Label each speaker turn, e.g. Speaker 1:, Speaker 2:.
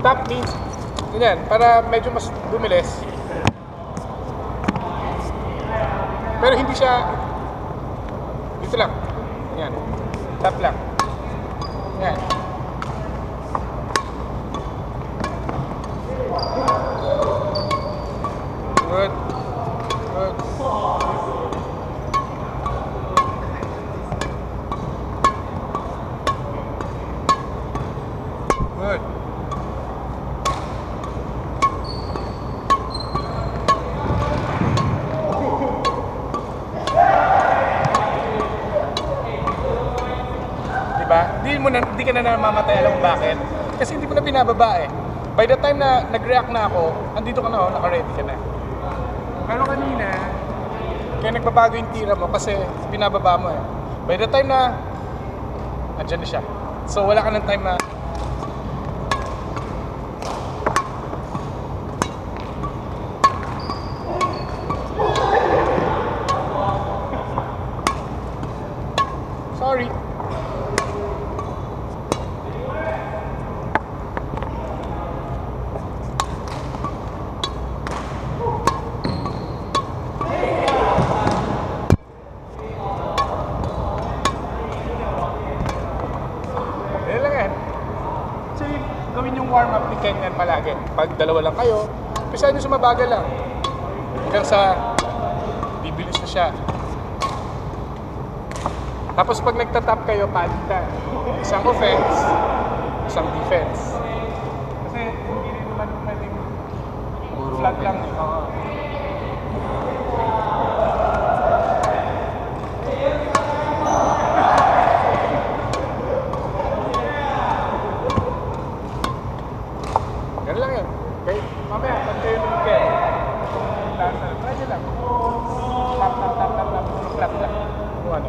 Speaker 1: Tap means, ganyan, para medyo mas bumilis. Pero hindi siya, dito lang. Yan. Tap lang. Yan. Good. Good. Good. Diba? Di ka na namamatay, alam mo bakit? Kasi hindi mo na binababa eh. By the time na nag-react na ako, andito ka na, oh, naka-ready ka na. Pero kanina, kaya nagbabago yung tira mo kasi binababa mo eh. By the time na, andyan na siya. So wala ka ng time na, sorry. Yan lang yan. So, gawin yung warm-up ni Kenyan palagi. Pag dalawa lang kayo, umpisa nyo sa mabagal lang. Hanggang sa bibilis na siya. Tapos pag nagtatap kayo, palitan. Isang offense, isang defense. Kasi hindi rin naman pwedeng flat lang eh. Oo. Yan lang yun. Okay? Mamaya, pag kayo lumigay, try nyo lang. Tap, tap, tap, tap, tap. Flat lang. Kung ano.